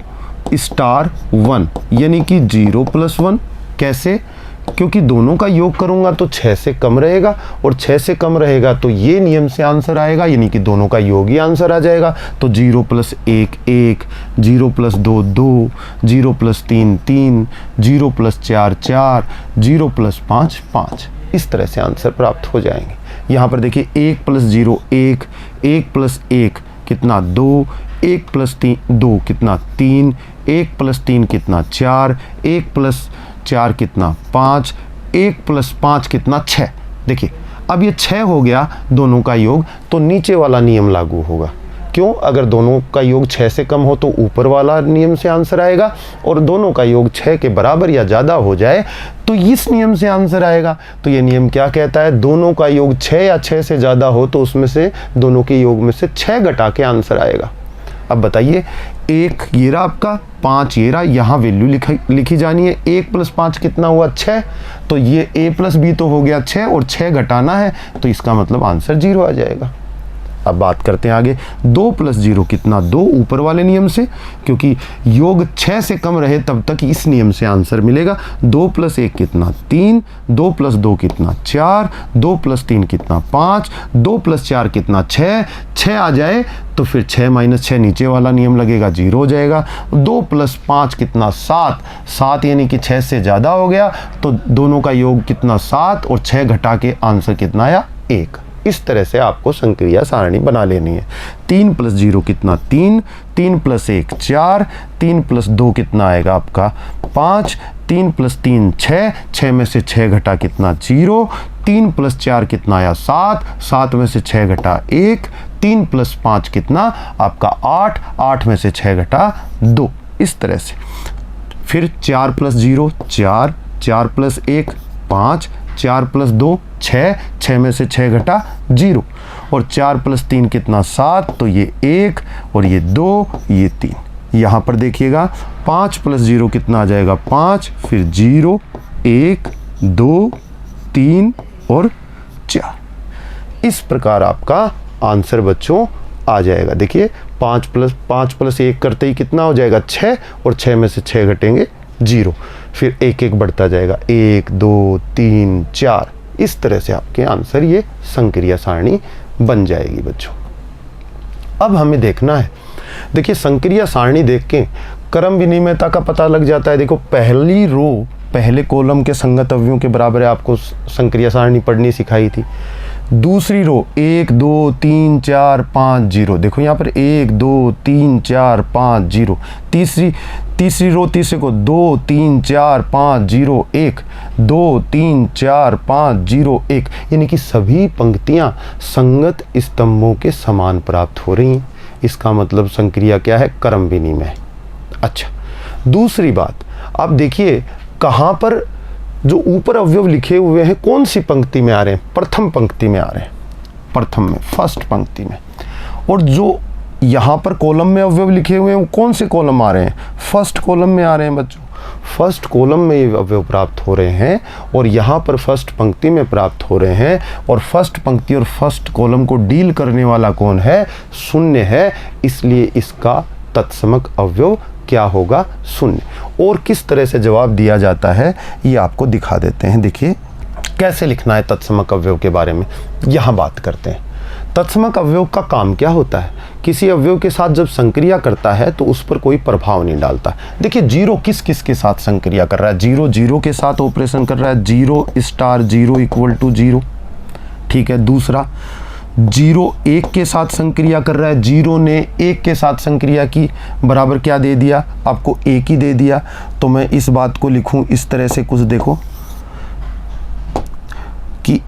Speaker 1: स्टार 1 यानी कि 0 प्लस 1। कैसे? क्योंकि दोनों का योग करूंगा तो 6 से कम रहेगा और 6 से कम रहेगा तो ये नियम से आंसर आएगा यानी कि दोनों का योग ही आंसर आ जाएगा। तो 0 plus 1 1, 0 plus 2 2, 0 plus 3 3, 0 plus 4 4, 0 plus 5 5। इस तरह से आंसर प्राप्त हो जाएंगे। यहाँ पर देखिए 1 प्लस 0 1, 1 प्लस 1 कितना 2, 1 प्लस 2 कितना 3, 1 प्लस 3 कितना 4, 1 प्लस 4 कितना 5, 1 प्लस 5 कितना 6। देखिए अब ये 6 हो गया दोनों का योग, तो नीचे वाला नियम लागू होगा। क्यों? अगर दोनों का योग 6 से कम हो तो ऊपर वाला नियम से आंसर आएगा, और दोनों का योग 6 के बराबर या ज़्यादा हो जाए तो इस नियम से आंसर आएगा। तो ये नियम क्या कहता है? दोनों का योग 6 या 6 से ज़्यादा हो तो उसमें से दोनों के योग में से 6 घटा के आंसर आएगा। अब बताइए 1 ये रहा आपका, 5 ये रहा, यहाँ वैल्यू लिखी जानी है। 1 प्लस 5 कितना हुआ? 6। तो ये a प्लस बी तो हो गया 6 और 6 घटाना है तो इसका मतलब आंसर 0 आ जाएगा। अब बात करते हैं आगे। 2 प्लस 0 कितना 2 ऊपर वाले नियम से, क्योंकि योग 6 से कम रहे तब तक इस नियम से आंसर मिलेगा। 2 प्लस 1 कितना 3, 2 प्लस 2 कितना 4, 2 प्लस 3 कितना 5, 2 प्लस 4 कितना 6। 6 आ जाए तो फिर 6 माइनस 6 नीचे वाला नियम लगेगा 0 हो जाएगा। 2 प्लस 5 कितना 7, 7 यानी कि 6 से ज़्यादा हो गया तो दोनों का योग कितना 7 और 6 घटा के आंसर कितना आया 1। इस तरह से आपको संक्रिया सारणी बना लेनी है। 3 + 0 कितना 3, 3 + 1 4, 3 + 2 कितना आएगा आपका 5, 3 + 3 6, 6 में से 6 घटा कितना 0, 3 + 4 कितना आया 7, 7 में से 6 घटा 1, 3 + 5 कितना आपका 8, 8 में से 6 घटा 2, इस तरह से। फिर 4 + 0 4, 4 + 1 5, 4 + 2 6, 6 में से 6 घटा 0, और 4 + 3 कितना 7, तो ये 1 और ये 2 ये 3। यहाँ पर देखिएगा 5 + 0 कितना आ जाएगा 5, फिर 0 1 2 3 और 4। इस प्रकार आपका आंसर बच्चों आ जाएगा। देखिए 5 + 1 करते ही कितना हो जाएगा 6, और 6 में से 6 घटेंगे 0, फिर 1 1 बढ़ता जाएगा 1 2 3 4। इस तरह से आपके आंसर ये संक्रिया सारणी बन जाएगी बच्चों। अब हमें देखना है, देखिए संक्रिया सारणी देख के क्रम विनिमयता का पता लग जाता है। देखो पहली रो पहले कॉलम के संगत अवयवों के बराबर है, आपको संक्रिया सारणी पढ़नी सिखाई थी। दूसरी रो 1 2 3 4 5 0, देखो यहाँ पर 1 2 3 4 5 0। तीसरी रो तीसरे को 2 3 4 5 0 1, 2 3 4 5 0 1, यानी कि सभी पंक्तियाँ संगत स्तंभों के समान प्राप्त हो रही हैं। इसका मतलब संक्रिया क्या है, क्रम विनिमय। अच्छा, दूसरी बात आप देखिए कहाँ पर जो ऊपर अवयव लिखे हुए हैं कौन सी पंक्ति में आ रहे हैं, प्रथम पंक्ति में आ रहे हैं, प्रथम में फर्स्ट पंक्ति में। और जो यहाँ पर कॉलम में अवयव लिखे हुए हैं वो कौन से कॉलम आ रहे हैं, फर्स्ट कॉलम में आ रहे हैं बच्चों। फर्स्ट कॉलम में ये अवयव प्राप्त हो रहे हैं और यहाँ पर फर्स्ट पंक्ति में प्राप्त हो रहे हैं। और फर्स्ट पंक्ति और फर्स्ट कॉलम को डील करने वाला कौन है, शून्य है, इसलिए इसका तत्समक अवयव क्या होगा, शून्य। और किस तरह से जवाब दिया जाता है ये आपको दिखा देते हैं। देखिए कैसे लिखना है तत्समक अवयव के बारे में यहाँ बात करते हैं। तत्समक अवयव का काम क्या होता है, किसी अवयव के साथ जब संक्रिया करता है तो उस पर कोई प्रभाव नहीं डालता। देखिए 0 किस किस के साथ संक्रिया कर रहा है, 0 0 के साथ ऑपरेशन कर रहा है, 0 * 0 = 0, ठीक है। दूसरा 0 1 के साथ संक्रिया कर रहा है, 0 ने 1 के साथ संक्रिया की, बराबर क्या दे दिया आपको, 1 ही दे दिया। तो मैं इस बात को लिखूं इस तरह से, कुछ देखो कि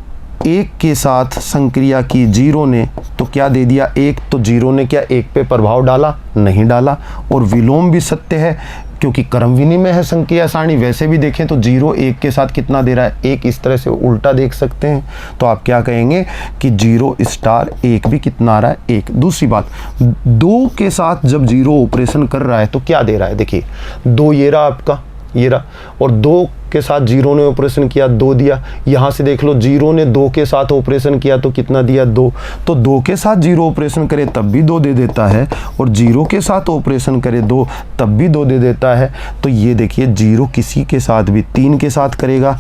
Speaker 1: 1 के साथ संक्रिया की 0 ने, तो क्या दे दिया 1, तो 0 ने क्या 1 पे प्रभाव डाला, नहीं डाला। और विलोम भी सत्य है क्योंकि क्रम विनिमय है संक्रिया सारणी। वैसे भी देखें तो 0 1 के साथ कितना दे रहा है 1, इस तरह से उल्टा देख सकते हैं। तो आप क्या कहेंगे कि 0 * 1 भी कितना आ रहा है 1। दूसरी बात 2 के साथ जब 0 ऑपरेशन कर रहा है तो क्या दे रहा है, देखिए 2 ये रहा आपका, ये रहा, और 2 के साथ 0 ने ऑपरेशन किया 2 दिया। यहाँ से देख लो 0 ने 2 के साथ ऑपरेशन किया तो कितना दिया 2। तो 2 के साथ 0 ऑपरेशन करे तब भी 2 दे देता है, और 0 के साथ ऑपरेशन करे 2 तब भी 2 दे देता है। तो ये देखिए 0 किसी के साथ भी 3 के साथ करेगा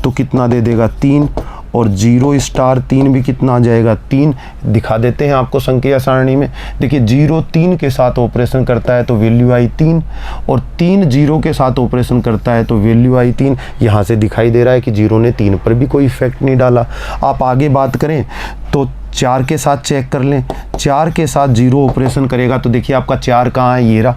Speaker 1: तो कितना दे देगा 3, और 0 * 3 भी कितना आ जाएगा 3। दिखा देते हैं आपको संक्रिया सारणी में। देखिए 0 3 के साथ ऑपरेशन करता है तो वैल्यू आई 3, और 3 0 के साथ ऑपरेशन करता है तो वैल्यू आई 3। यहाँ से दिखाई दे रहा है कि 0 ने 3 पर भी कोई इफेक्ट नहीं डाला। आप आगे बात करें तो 4 के साथ चेक कर लें, 4 के साथ 0 ऑपरेशन करेगा तो देखिए आपका 4 कहाँ है, ये रहा।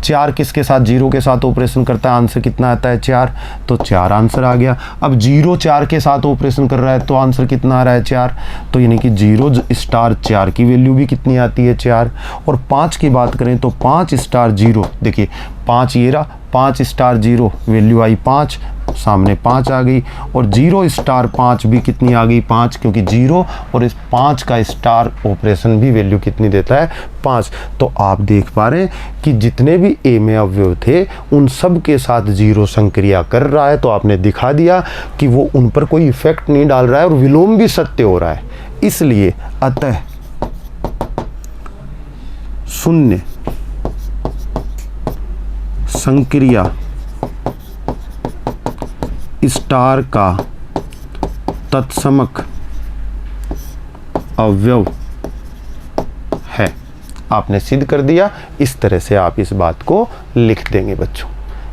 Speaker 1: 4 किसके साथ 0 के साथ ऑपरेशन करता है, आंसर कितना आता है 4, तो 4 आंसर आ गया। अब 0 4 के साथ ऑपरेशन कर रहा है तो आंसर कितना आ रहा है 4, तो यानी कि 0 * 4 की वैल्यू भी कितनी आती है 4। और 5 की बात करें तो 5 * 0, देखिए 5 ये रहा, 5 * 0 वैल्यू आई 5, सामने 5 आ गई। और 0 * 5 भी कितनी आ गई 5, क्योंकि 0 और इस 5 का स्टार ऑपरेशन भी वैल्यू कितनी देता है 5। तो आप देख पा रहे हैं कि जितने भी ए में अवयव थे उन सब के साथ 0 संक्रिया कर रहा है। तो आपने दिखा दिया कि वो उन पर कोई इफेक्ट नहीं डाल रहा है और विलोम भी सत्य हो रहा है। इसलिए अतः शून्य संक्रिया स्टार का तत्समक अवयव है। आपने सिद्ध कर दिया। इस तरह से आप इस बात को लिख देंगे बच्चों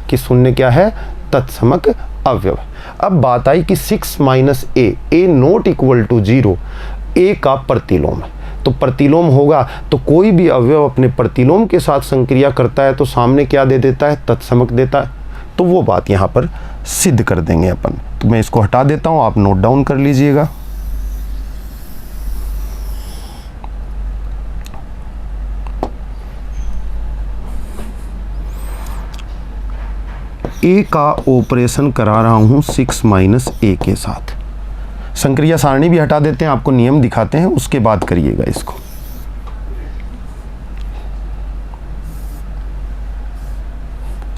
Speaker 1: कि शून्य क्या है, तत्समक अवयव। अब बात आई कि 6 - a, a not equal to 0, ए का प्रतिलोम है। तो प्रतिलोम होगा तो कोई भी अवयव अपने प्रतिलोम के साथ संक्रिया करता है तो सामने क्या दे देता है, तत्समक देता है। तो वो बात यहाँ पर सिद्ध कर देंगे अपन। तो मैं इसको हटा देता हूँ, आप नोट डाउन कर लीजिएगा। ए का ऑपरेशन करा रहा हूँ 6 माइनस ए के साथ। संक्रिया सारणी भी हटा देते हैं, आपको नियम दिखाते हैं, उसके बाद करिएगा इसको।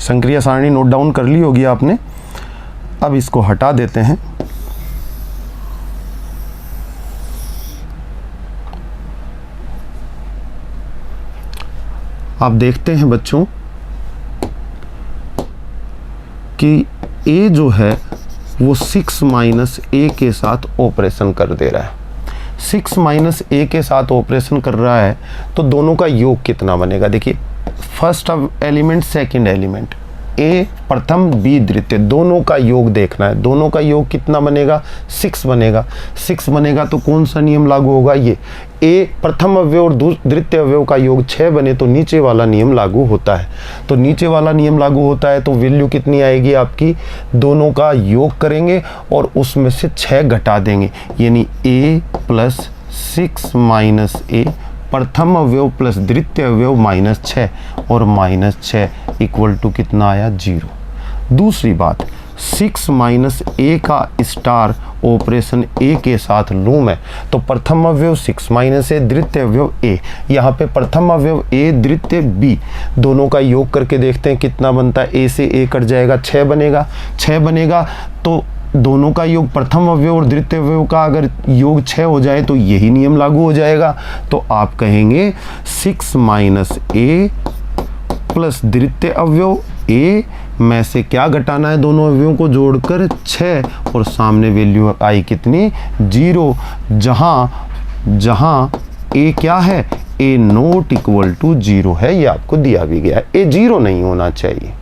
Speaker 1: संक्रिया सारणी नोट डाउन कर ली होगी आपने। अब इसको हटा देते हैं। आप देखते हैं बच्चों कि ए जो है वो 6 माइनस ए के साथ ऑपरेशन कर दे रहा है। 6 माइनस ए के साथ ऑपरेशन कर रहा है तो दोनों का योग कितना बनेगा। देखिए, फर्स्ट एलिमेंट सेकंड एलिमेंट, ए प्रथम बी द्वितीय, दोनों का योग देखना है। दोनों का योग कितना बनेगा, 6 बनेगा। 6 बनेगा तो कौन सा नियम लागू होगा, ये ए प्रथम अवयव और द्वितीय अवयव का योग 6 बने तो नीचे वाला नियम लागू होता है। तो नीचे वाला नियम लागू होता है तो वैल्यू कितनी आएगी आपकी, दोनों का योग करेंगे और उसमें से 6 घटा देंगे, यानी ए प्लस 6 माइनस ए, प्रथम अवयव प्लस द्वितीय अवयव माइनस 6 और माइनस 6 इक्वल टू कितना आया, 0। दूसरी बात, 6 माइनस ए का स्टार ऑपरेशन ए के साथ लूम है तो प्रथम अवयव 6 माइनस ए, द्वितीय अवयव ए, यहाँ पे प्रथम अवयव ए, द्वितीय बी, दोनों का योग करके देखते हैं कितना बनता है। ए से ए कट जाएगा, 6 बनेगा। 6 बनेगा तो दोनों का योग, प्रथम अवयव और द्वितीय अवयव का अगर योग 6 हो जाए तो यही नियम लागू हो जाएगा। तो आप कहेंगे 6 माइनस ए प्लस द्वितीय अवयव ए में से क्या घटाना है, दोनों अवयवों को जोड़कर 6 और सामने वैल्यू आई कितनी, 0। जहां ए क्या है, ए नॉट इक्वल टू 0 है, ये आपको दिया भी गया है। ए 0 नहीं होना चाहिए,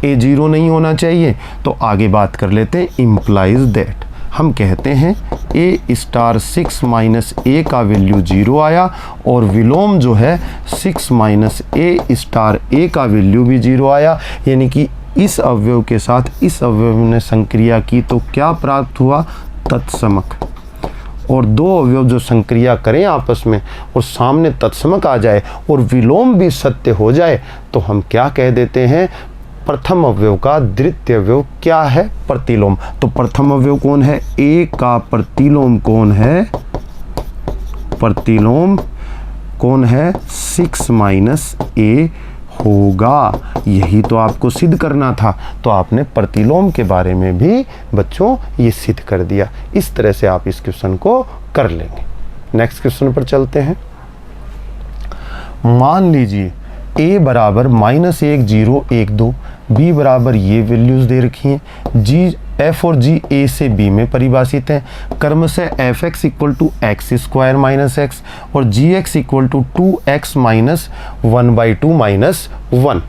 Speaker 1: ए 0 नहीं होना चाहिए। तो आगे बात कर लेते हैं, इम्प्लाइज दैट। हम कहते हैं ए स्टार 6 माइनस ए का वैल्यू 0 आया और विलोम जो है 6 माइनस ए स्टार ए का वैल्यू भी 0 आया, यानी कि इस अवयव के साथ इस अवयव ने संक्रिया की तो क्या प्राप्त हुआ, तत्समक। और दो अवयव जो संक्रिया करें आपस में और सामने तत्समक आ जाए और विलोम भी सत्य हो जाए तो हम क्या कह देते हैं, प्रथम अवयव का द्वितीय अवयव क्या है, प्रतिलोम। तो प्रथम अवयव कौन है, ए का प्रतिलोम कौन है, प्रतिलोम कौन है, 6 माइनस ए होगा। यही तो आपको सिद्ध करना था, तो आपने प्रतिलोम के बारे में भी बच्चों ये सिद्ध कर दिया। इस तरह से आप इस क्वेश्चन को कर लेंगे। नेक्स्ट क्वेश्चन पर चलते हैं। मान लीजिए a बराबर -1 0 1 2, b बराबर ये वैल्यूज़ दे रखी हैं, g f और g a से b में परिभाषित हैं। क्रम से F X equal to X square minus X और G X equal to 2x minus 1/2 minus 1,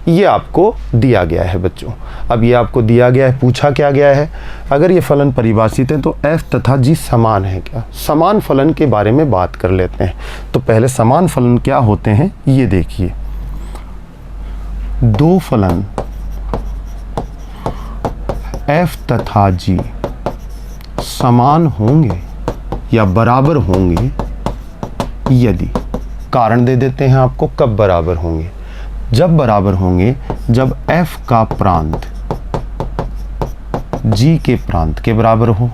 Speaker 1: ये आपको दिया गया है बच्चों। अब ये आपको दिया गया है, पूछा क्या गया है, अगर ये फलन परिभाषित है तो f तथा g समान है क्या। समान फलन के बारे में बात कर लेते हैं। तो पहले समान फलन क्या होते हैं ये देखिए। दो फलन f तथा g समान होंगे या बराबर होंगे यदि, कारण दे देते हैं आपको कब बराबर होंगे, जब बराबर होंगे जब f का प्रांत g के प्रांत के बराबर हो।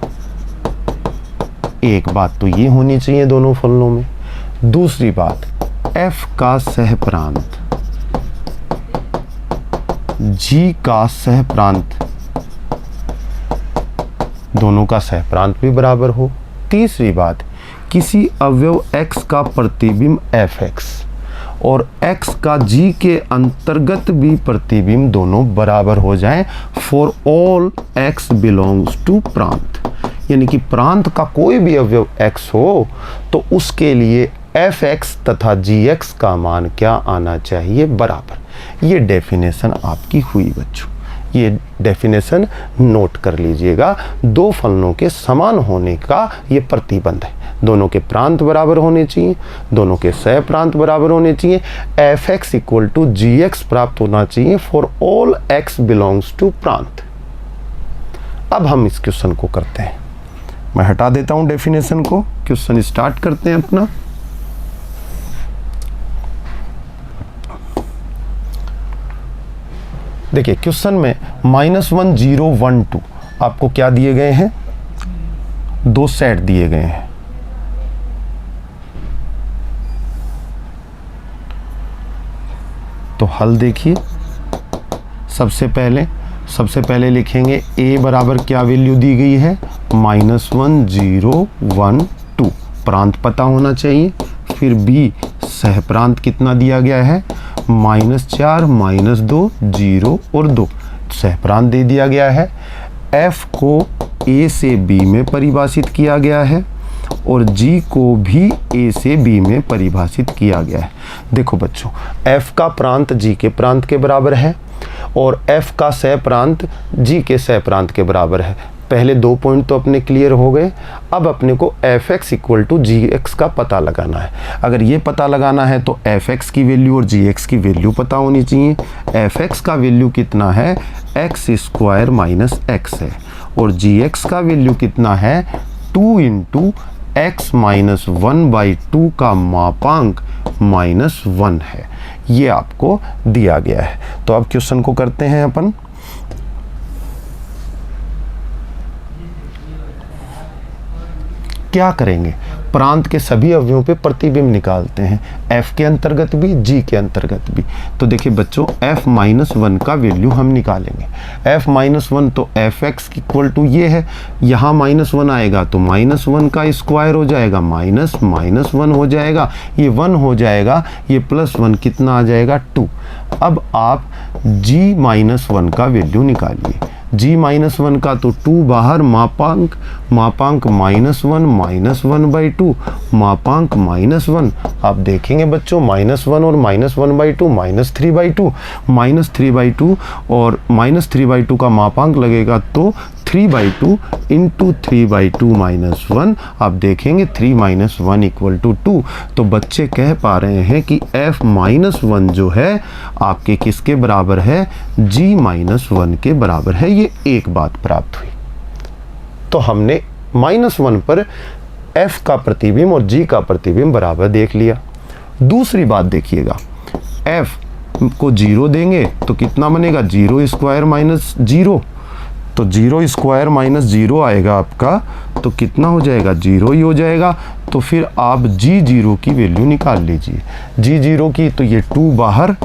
Speaker 1: एक बात तो ये होनी चाहिए दोनों फलनों में। दूसरी बात, f का सहप्रांत g का सहप्रांत, दोनों का सहप्रांत भी बराबर हो। तीसरी बात, किसी अवयव x का प्रतिबिंब fx और x का g के अंतर्गत भी प्रतिबिंब दोनों बराबर हो जाएं for all x belongs to प्रांत। यानी कि प्रांत का कोई भी अवयव x हो तो उसके लिए fx तथा gx का मान क्या आना चाहिए, बराबर। ये डेफिनेशन आपकी हुई बच्चों, ये डेफिनेशन नोट कर लीजिएगा। दो फलनों के समान होने का ये प्रतिबंध है। दोनों के प्रांत बराबर होने चाहिए, दोनों के सह प्रांत बराबर होने चाहिए। F X equal to G X प्राप्त होना चाहिए for all X belongs to प्रांत। अब हम इस क्वेश्चन को करते हैं, मैं हटा देता हूं डेफिनेशन को, क्वेश्चन स्टार्ट करते हैं अपना। देखिए क्वेश्चन में -1 0 1 2 आपको क्या दिए गए हैं, दो सेट दिए गए हैं। तो हल देखिए, सबसे पहले लिखेंगे a बराबर क्या वैल्यू दी गई है, -1 0 1 2 प्रांत पता होना चाहिए। फिर b सह प्रांत कितना दिया गया है, -4 -2 0 और 2 सह प्रांत दे दिया गया है। f को a से b में परिभाषित किया गया है और g को भी a से b में परिभाषित किया गया है। देखो बच्चों, f का प्रांत g के प्रांत के बराबर है और f का सह प्रांत g के सह प्रांत के बराबर है। पहले दो पॉइंट तो अपने क्लियर हो गए। अब अपने को F X equal to G X का पता लगाना है। अगर ये पता लगाना है तो एफ एक्स की वैल्यू और जी एक्स की वैल्यू पता होनी चाहिए। एफ एक्स का वैल्यू कितना है, एक्स स्क्वायर माइनस एक्स है, और जी एक्स का वैल्यू कितना है, 2 इंटू एक्स माइनस 1/2 का मापांक -1 है। ये आपको दिया गया है। तो अब क्वेश्चन को करते हैं अपन। क्या करेंगे, प्रांत के सभी अवयवों पे प्रतिबिंब निकालते हैं, f के अंतर्गत भी g के अंतर्गत भी। तो देखिए बच्चों, f-1 का वैल्यू हम निकालेंगे। f-1 तो एफ एक्स इक्वल टू ये है, यहाँ -1 आएगा तो -1 का स्क्वायर हो जाएगा, -1 हो जाएगा, ये 1 हो जाएगा, ये +1 कितना आ जाएगा, 2। अब आप g-1 का वैल्यू निकालिए। g-1 का तो 2 बाहर, मापांक -1/2 मापांक -1। आप देखेंगे बच्चों, -1 और -1/2 -3/2, -3/2 और -3/2 का मापांक लगेगा तो 3/2 इंटू 3/2 -1। आप देखेंगे 3 - 1 = 2। तो बच्चे कह पा रहे हैं कि f-1 जो है आपके किसके बराबर है, g-1 के बराबर है। ये एक बात प्राप्त हुई। तो हमने -1 पर f का प्रतिबिंब और g का प्रतिबिंब बराबर देख लिया। दूसरी बात देखिएगा, f को 0 देंगे तो कितना बनेगा, 0 स्क्वायर माइनस 0, तो 0 स्क्वायर माइनस 0 आएगा आपका, तो कितना हो जाएगा, 0 ही हो जाएगा। तो फिर आप g0 की वैल्यू निकाल लीजिए। g0 की तो ये 2 बाहर,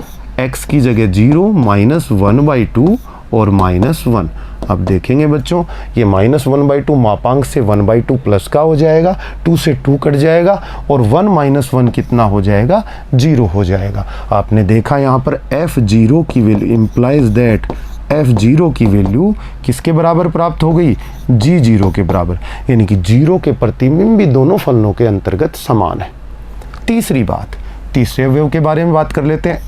Speaker 1: x की जगह 0 -1/2 और -1। अब देखेंगे बच्चों, ये -1/2 मापांक से 1/2 प्लस का हो जाएगा, 2 से 2 कट जाएगा और 1 - 1 कितना हो जाएगा, 0 हो जाएगा। आपने देखा यहाँ पर f0 की वैल्यू इम्प्लाइज दैट f0 की वैल्यू किसके बराबर प्राप्त हो गई, g0 के बराबर, यानी कि 0 के प्रतिबिंब भी दोनों फलनों के अंतर्गत समान है। तीसरी बात, तीसरे अवयव के बारे में बात कर लेते हैं,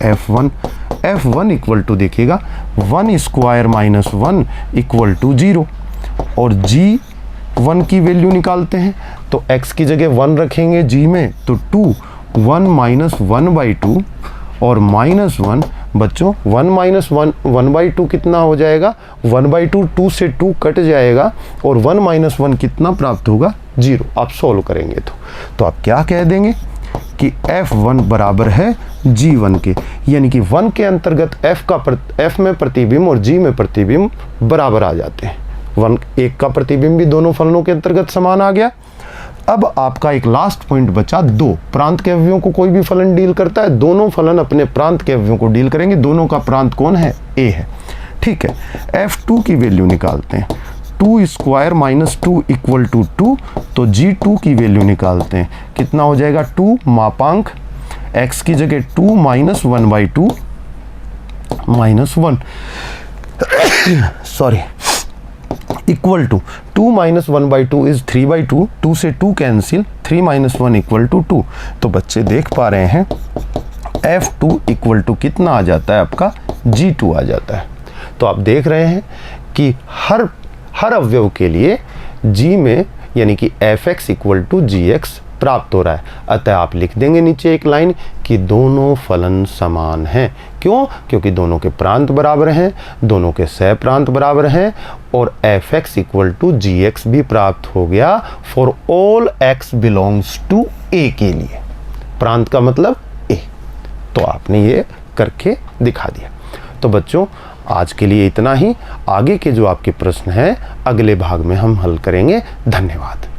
Speaker 1: f1 इक्वल टू देखिएगा 1 स्क्वायर माइनस 1 इक्वल टू 0, और g1 की वैल्यू निकालते हैं। तो x की जगह 1 रखेंगे g में, तो 2 1 - 1/2 और -1 बच्चों 1 - 1/2 कितना हो जाएगा, 1/2, 2 से 2 कट जाएगा और 1 - 1 कितना प्राप्त होगा, 0। आप सोल्व करेंगे तो आप क्या कह देंगे कि f1 बराबर है g1 के, यानी कि 1 के अंतर्गत f में प्रतिबिंब और g में प्रतिबिंब बराबर आ जाते हैं। 1 का प्रतिबिंब भी दोनों फलनों के अंतर्गत समान आ गया। अब आपका एक लास्ट पॉइंट बचा, 2 प्रांत के अवयवों को कोई भी फलन डील करता है, दोनों फलन अपने प्रांत के अवयवों को डील करेंगे। दोनों का प्रांत कौन है, a है। ठीक है, f2 की वैल्यू निकालते हैं। 2 स्क्वायर माइनस 2 इक्वल टू 2, तो g2 की वैल्यू निकालते हैं। कितना हो जाएगा, 2 मापांक x की जगह 2 - 1/2 -1 सॉरी इक्वल टू 2 - 1/2 इज 3/2, 2 से 2 कैंसिल, 3 - 1 इक्वल टू 2। तो बच्चे देख पा रहे हैं f2 इक्वल टू कितना आ जाता है आपका, g2 आ जाता है। तो आप देख रहे हैं कि हर अवयव के लिए g में यानी कि F X equal to G X प्राप्त हो रहा है। अतः आप लिख देंगे नीचे एक लाइन कि दोनों फलन समान हैं। क्यों? क्योंकि दोनों के प्रांत बराबर हैं, दोनों के सह प्रांत बराबर हैं और F X equal to G X भी प्राप्त हो गया for all X belongs to A के लिए। प्रांत का मतलब ए। तो आपने ये करके दिखा दिया। तो बच्चों आज के लिए इतना ही। आगे के जो आपके प्रश्न हैं अगले भाग में हम हल करेंगे। धन्यवाद।